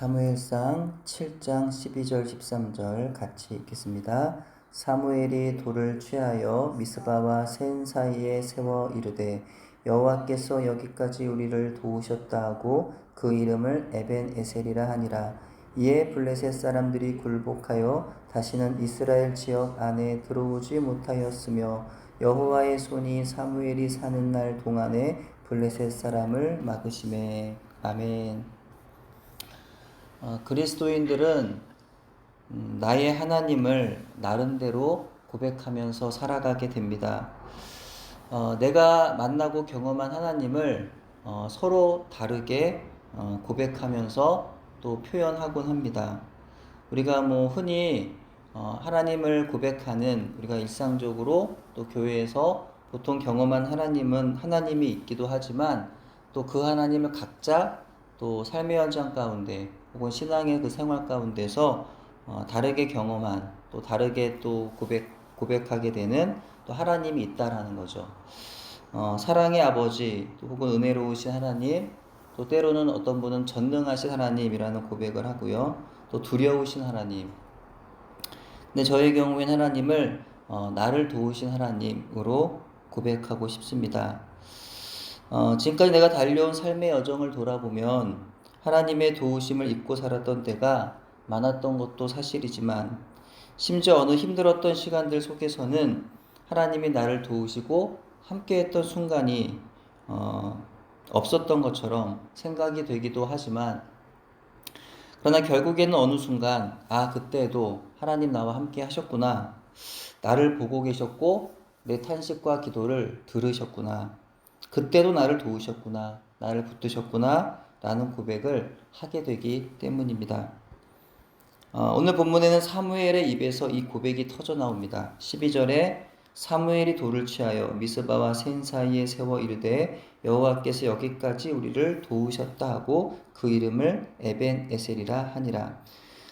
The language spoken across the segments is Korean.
사무엘상 7장 12절 13절 같이 읽겠습니다. 사무엘이 돌을 취하여 미스바와 센 사이에 세워 이르되 여호와께서 여기까지 우리를 도우셨다 하고 그 이름을 에벤에셀이라 하니라. 이에 블레셋 사람들이 굴복하여 다시는 이스라엘 지역 안에 들어오지 못하였으며 여호와의 손이 사무엘이 사는 날 동안에 블레셋 사람을 막으시매. 아멘. 그리스도인들은 나의 하나님을 나름대로 고백하면서 살아가게 됩니다. 내가 만나고 경험한 하나님을 서로 다르게 고백하면서 또 표현하곤 합니다. 우리가 흔히 하나님을 고백하는, 우리가 일상적으로 또 교회에서 보통 경험한 하나님은 하나님이 있기도 하지만 또 그 하나님을 각자 또 삶의 현장 가운데 혹은 신앙의 그 생활 가운데서 다르게 경험한, 또 다르게 또 고백하게 되는 또 하나님이 있다라는 거죠. 사랑의 아버지, 또 혹은 은혜로우신 하나님, 또 때로는 어떤 분은 전능하신 하나님이라는 고백을 하고요. 또 두려우신 하나님. 근데 저의 경우엔 하나님을 나를 도우신 하나님으로 고백하고 싶습니다. 지금까지 내가 달려온 삶의 여정을 돌아보면 하나님의 도우심을 잊고 살았던 때가 많았던 것도 사실이지만, 심지어 어느 힘들었던 시간들 속에서는 하나님이 나를 도우시고 함께했던 순간이 없었던 것처럼 생각이 되기도 하지만, 그러나 결국에는 어느 순간 그때도 하나님 나와 함께 하셨구나, 나를 보고 계셨고 내 탄식과 기도를 들으셨구나, 그때도 나를 도우셨구나, 나를 붙드셨구나 라는 고백을 하게 되기 때문입니다. 오늘 본문에는 사무엘의 입에서 이 고백이 터져 나옵니다. 12절에 사무엘이 돌을 취하여 미스바와 센 사이에 세워 이르되 여호와께서 여기까지 우리를 도우셨다 하고 그 이름을 에벤에셀이라 하니라.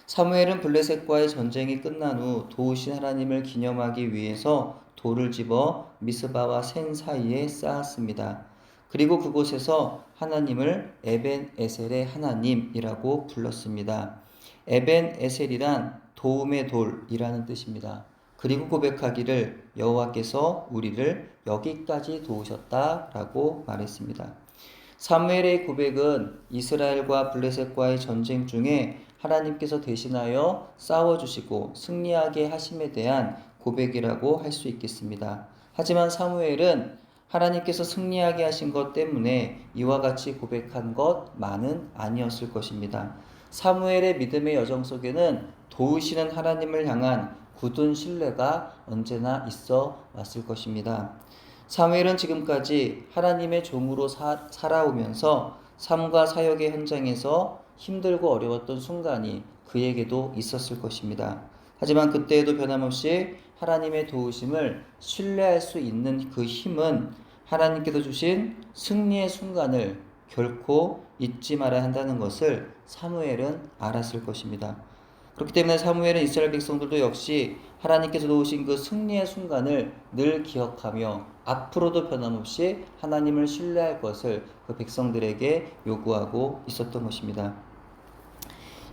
사무엘은 블레셋과의 전쟁이 끝난 후 도우신 하나님을 기념하기 위해서 돌을 집어 미스바와 센 사이에 쌓았습니다. 그리고 그곳에서 하나님을 에벤에셀의 하나님이라고 불렀습니다. 에벤에셀이란 도움의 돌이라는 뜻입니다. 그리고 고백하기를 여호와께서 우리를 여기까지 도우셨다라고 말했습니다. 사무엘의 고백은 이스라엘과 블레셋과의 전쟁 중에 하나님께서 대신하여 싸워주시고 승리하게 하심에 대한 고백이라고 할 수 있겠습니다. 하지만 사무엘은 하나님께서 승리하게 하신 것 때문에 이와 같이 고백한 것만은 아니었을 것입니다. 사무엘의 믿음의 여정 속에는 도우시는 하나님을 향한 굳은 신뢰가 언제나 있어 왔을 것입니다. 사무엘은 지금까지 하나님의 종으로 살아오면서 삶과 사역의 현장에서 힘들고 어려웠던 순간이 그에게도 있었을 것입니다. 하지만 그때에도 변함없이 하나님의 도우심을 신뢰할 수 있는 그 힘은 하나님께서 주신 승리의 순간을 결코 잊지 말아야 한다는 것을 사무엘은 알았을 것입니다. 그렇기 때문에 사무엘은 이스라엘 백성들도 역시 하나님께서 도우신 그 승리의 순간을 늘 기억하며 앞으로도 변함없이 하나님을 신뢰할 것을 그 백성들에게 요구하고 있었던 것입니다.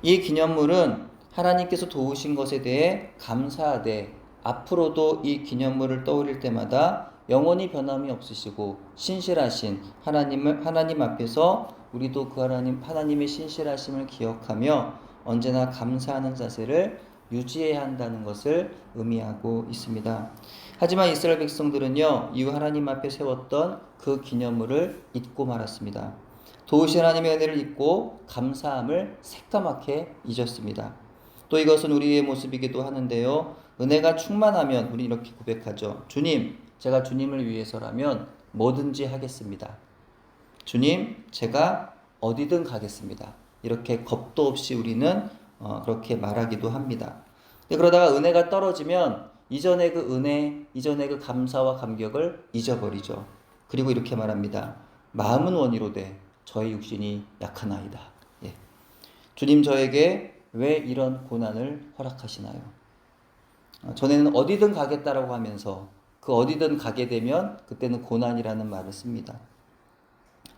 이 기념물은 하나님께서 도우신 것에 대해 감사하되 앞으로도 이 기념물을 떠올릴 때마다 영원히 변함이 없으시고 신실하신 하나님 앞에서 우리도 그 하나님의 신실하심을 기억하며 언제나 감사하는 자세를 유지해야 한다는 것을 의미하고 있습니다. 하지만 이스라엘 백성들은요, 이후 하나님 앞에 세웠던 그 기념물을 잊고 말았습니다. 도우신 하나님의 은혜를 잊고 감사함을 새까맣게 잊었습니다. 또 이것은 우리의 모습이기도 하는데요, 은혜가 충만하면 우리 이렇게 고백하죠. 주님, 제가 주님을 위해서라면 뭐든지 하겠습니다. 주님, 제가 어디든 가겠습니다. 이렇게 겁도 없이 우리는 그렇게 말하기도 합니다. 그러다가 은혜가 떨어지면 이전의 그 은혜, 이전의 그 감사와 감격을 잊어버리죠. 그리고 이렇게 말합니다. 마음은 원이로되 저의 육신이 약하나이다. 주님, 저에게 왜 이런 고난을 허락하시나요? 전에는 어디든 가겠다라고 하면서 그 어디든 가게 되면 그때는 고난이라는 말을 씁니다.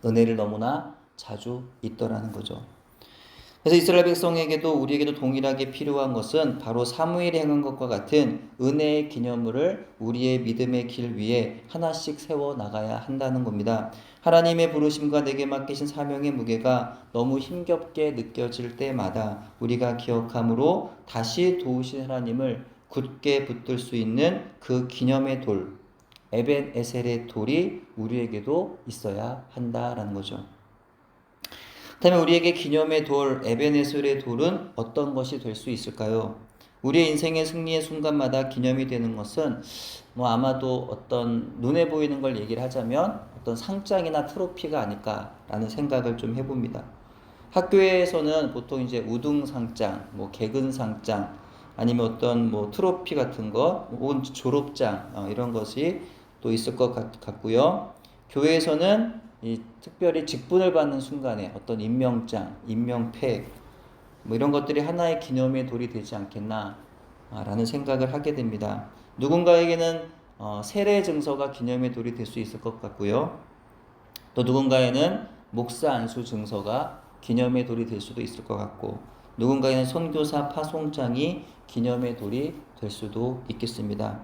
은혜를 너무나 자주 잊더라는 거죠. 그래서 이스라엘 백성에게도 우리에게도 동일하게 필요한 것은 바로 사무엘이 행한 것과 같은 은혜의 기념물을 우리의 믿음의 길 위에 하나씩 세워 나가야 한다는 겁니다. 하나님의 부르심과 내게 맡기신 사명의 무게가 너무 힘겹게 느껴질 때마다 우리가 기억함으로 다시 도우신 하나님을 굳게 붙들 수 있는 그 기념의 돌, 에벤 에셀의 돌이 우리에게도 있어야 한다라는 거죠. 그렇다면 우리에게 기념의 돌, 에베네셀의 돌은 어떤 것이 될 수 있을까요? 우리의 인생의 승리의 순간마다 기념이 되는 것은 아마도 어떤 눈에 보이는 걸 얘기를 하자면 어떤 상장이나 트로피가 아닐까라는 생각을 좀 해봅니다. 학교에서는 보통 이제 우등상장, 개근상장, 아니면 어떤 트로피 같은 거, 혹은 졸업장 이런 것이 또 있을 것 같고요. 교회에서는 특별히 직분을 받는 순간에 어떤 임명장, 임명패 이런 것들이 하나의 기념의 돌이 되지 않겠나라는 생각을 하게 됩니다. 누군가에게는 세례 증서가 기념의 돌이 될 수 있을 것 같고요. 또 누군가에는 목사 안수 증서가 기념의 돌이 될 수도 있을 것 같고, 누군가에는 선교사 파송장이 기념의 돌이 될 수도 있겠습니다.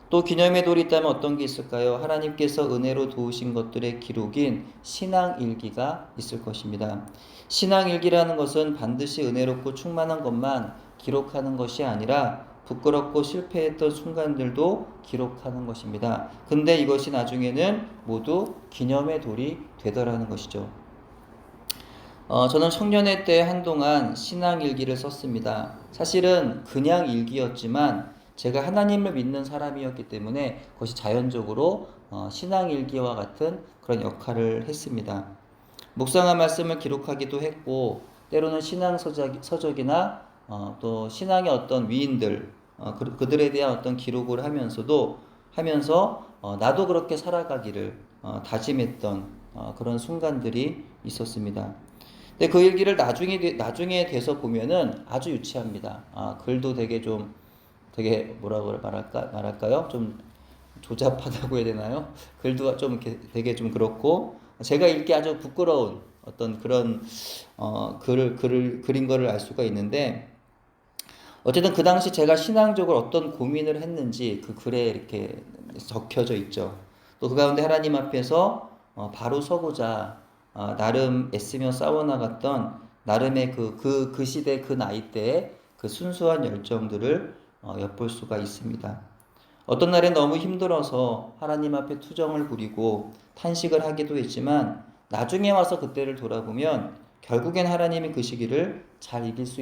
또 기념의 돌이 있다면 어떤 게 있을까요? 하나님께서 은혜로 도우신 것들의 기록인 신앙일기가 있을 것입니다. 신앙일기라는 것은 반드시 은혜롭고 충만한 것만 기록하는 것이 아니라 부끄럽고 실패했던 순간들도 기록하는 것입니다. 근데 이것이 나중에는 모두 기념의 돌이 되더라는 것이죠. 저는 청년회 때 한동안 신앙일기를 썼습니다. 사실은 그냥 일기였지만 제가 하나님을 믿는 사람이었기 때문에 그것이 자연적으로 신앙일기와 같은 그런 역할을 했습니다. 묵상한 말씀을 기록하기도 했고, 때로는 신앙서적이나 또 신앙의 어떤 위인들, 그들에 대한 어떤 기록을 하면서 나도 그렇게 살아가기를 다짐했던 그런 순간들이 있었습니다. 근데 그 일기를 나중에 돼서 보면은 아주 유치합니다. 글도 되게 뭐라고 말할까요? 좀 조잡하다고 해야 되나요? 글도 좀 이렇게 되게 좀 그렇고, 제가 읽기 아주 부끄러운 어떤 그런 그린 거를 알 수가 있는데, 어쨌든 그 당시 제가 신앙적으로 어떤 고민을 했는지 그 글에 이렇게 적혀져 있죠. 또 그 가운데 하나님 앞에서 바로 서고자 나름 애쓰며 싸워나갔던 나름의 그 시대 그 나이 때의 그 순수한 열정들을 엿볼 수가 있습니다. 어떤 날엔 너무 힘들어서 하나님 앞에 투정을 부리고 탄식을 하기도 했지만, 나중에 와서 그때를 돌아보면 결국엔 하나님이 그 시기를 잘 이길 수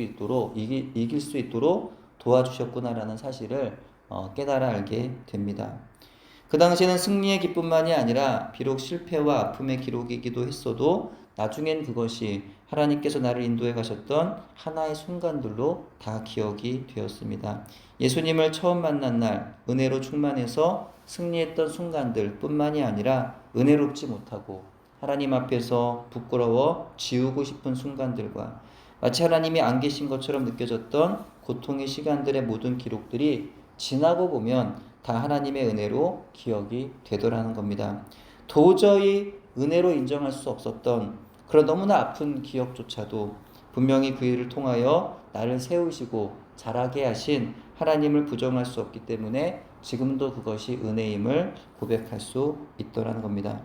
있도록 도와주셨구나라는 사실을 깨달아 알게 됩니다. 그 당시에는 승리의 기쁨만이 아니라 비록 실패와 아픔의 기록이기도 했어도 나중엔 그것이 하나님께서 나를 인도해 가셨던 하나의 순간들로 다 기억이 되었습니다. 예수님을 처음 만난 날 은혜로 충만해서 승리했던 순간들 뿐만이 아니라 은혜롭지 못하고 하나님 앞에서 부끄러워 지우고 싶은 순간들과 마치 하나님이 안 계신 것처럼 느껴졌던 고통의 시간들의 모든 기록들이 지나고 보면 다 하나님의 은혜로 기억이 되더라는 겁니다. 도저히 은혜로 인정할 수 없었던 그런 너무나 아픈 기억조차도 분명히 그 일을 통하여 나를 세우시고 자라게 하신 하나님을 부정할 수 없기 때문에 지금도 그것이 은혜임을 고백할 수 있더라는 겁니다.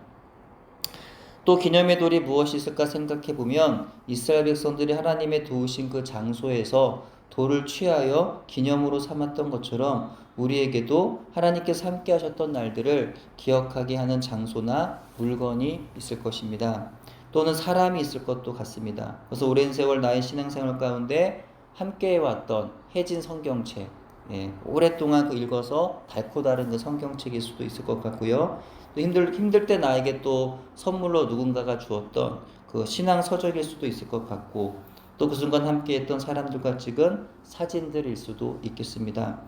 또 기념의 돌이 무엇이 있을까 생각해 보면 이스라엘 백성들이 하나님의 도우신 그 장소에서 돌을 취하여 기념으로 삼았던 것처럼 우리에게도 하나님께서 함께 하셨던 날들을 기억하게 하는 장소나 물건이 있을 것입니다. 또는 사람이 있을 것도 같습니다. 그래서 오랜 세월 나의 신앙생활 가운데 함께 해왔던 해진 성경책, 오랫동안 읽어서 닳고 다른 그 성경책일 수도 있을 것 같고요. 또 힘들 때 나에게 또 선물로 누군가가 주었던 그 신앙 서적일 수도 있을 것 같고, 또 그 순간 함께했던 사람들과 찍은 사진들일 수도 있겠습니다.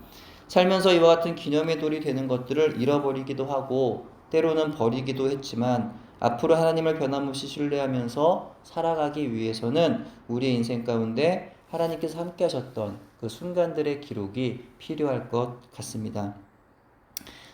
살면서 이와 같은 기념의 돌이 되는 것들을 잃어버리기도 하고 때로는 버리기도 했지만, 앞으로 하나님을 변함없이 신뢰하면서 살아가기 위해서는 우리의 인생 가운데 하나님께서 함께 하셨던 그 순간들의 기록이 필요할 것 같습니다.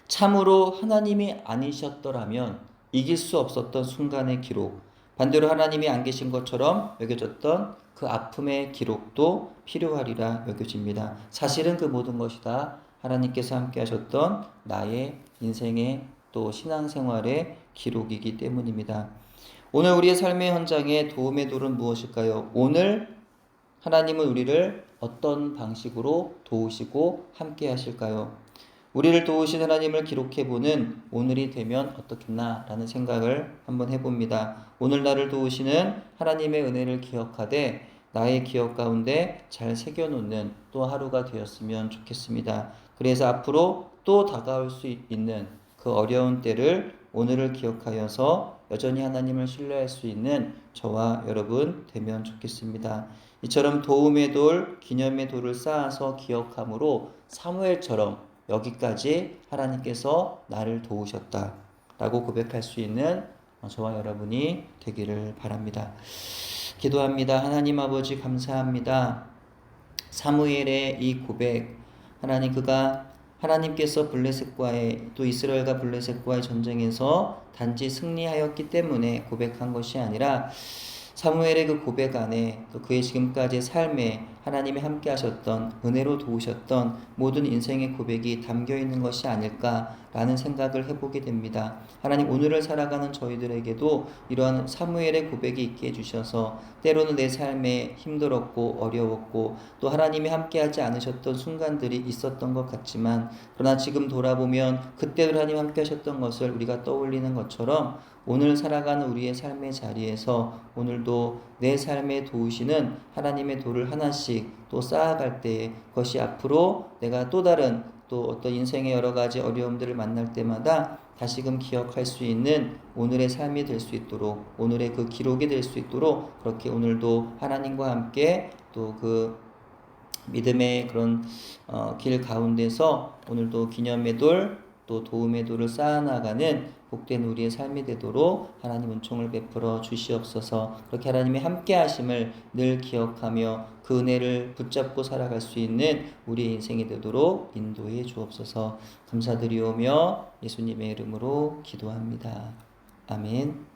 참으로 하나님이 아니셨더라면 이길 수 없었던 순간의 기록, 반대로 하나님이 안 계신 것처럼 여겨졌던 그 아픔의 기록도 필요하리라 여겨집니다. 사실은 그 모든 것이 다 하나님께서 함께 하셨던 나의 인생의 또 신앙생활의 기록이기 때문입니다. 오늘 우리의 삶의 현장에 도움의 돌은 무엇일까요? 오늘 하나님은 우리를 어떤 방식으로 도우시고 함께 하실까요? 우리를 도우신 하나님을 기록해보는 오늘이 되면 어떻겠나 라는 생각을 한번 해봅니다. 오늘 나를 도우시는 하나님의 은혜를 기억하되 나의 기억 가운데 잘 새겨놓는 또 하루가 되었으면 좋겠습니다. 그래서 앞으로 또 다가올 수 있는 그 어려운 때를 오늘을 기억하여서 여전히 하나님을 신뢰할 수 있는 저와 여러분 되면 좋겠습니다. 이처럼 도움의 돌, 기념의 돌을 쌓아서 기억함으로 사무엘처럼 여기까지 하나님께서 나를 도우셨다 라고 고백할 수 있는 저와 여러분이 되기를 바랍니다. 기도합니다. 하나님 아버지 감사합니다. 사무엘의 이 고백, 하나님 그가 하나님께서 블레셋과의 또 이스라엘과 블레셋과의 전쟁에서 단지 승리하였기 때문에 고백한 것이 아니라 사무엘의 그 고백 안에 또 그의 지금까지의 삶에 하나님이 함께 하셨던 은혜로 도우셨던 모든 인생의 고백이 담겨 있는 것이 아닐까라는 생각을 해보게 됩니다. 하나님 오늘을 살아가는 저희들에게도 이러한 사무엘의 고백이 있게 해주셔서 때로는 내 삶에 힘들었고 어려웠고 또 하나님이 함께하지 않으셨던 순간들이 있었던 것 같지만 그러나 지금 돌아보면 그때 하나님 함께 하셨던 것을 우리가 떠올리는 것처럼 오늘 살아가는 우리의 삶의 자리에서 오늘도 내 삶에 도우시는 하나님의 돌을 하나씩 또 쌓아갈 때에 그것이 앞으로 내가 또 다른 또 어떤 인생의 여러 가지 어려움들을 만날 때마다 다시금 기억할 수 있는 오늘의 삶이 될 수 있도록 오늘의 그 기록이 될 수 있도록 그렇게 오늘도 하나님과 함께 또 그 믿음의 그런 길 가운데서 오늘도 기념의 돌 또 도움의 돌을 쌓아나가는 복된 우리의 삶이 되도록 하나님 은총을 베풀어 주시옵소서. 그렇게 하나님의 함께 하심을 늘 기억하며 그 은혜를 붙잡고 살아갈 수 있는 우리의 인생이 되도록 인도해 주옵소서. 감사드리오며 예수님의 이름으로 기도합니다. 아멘.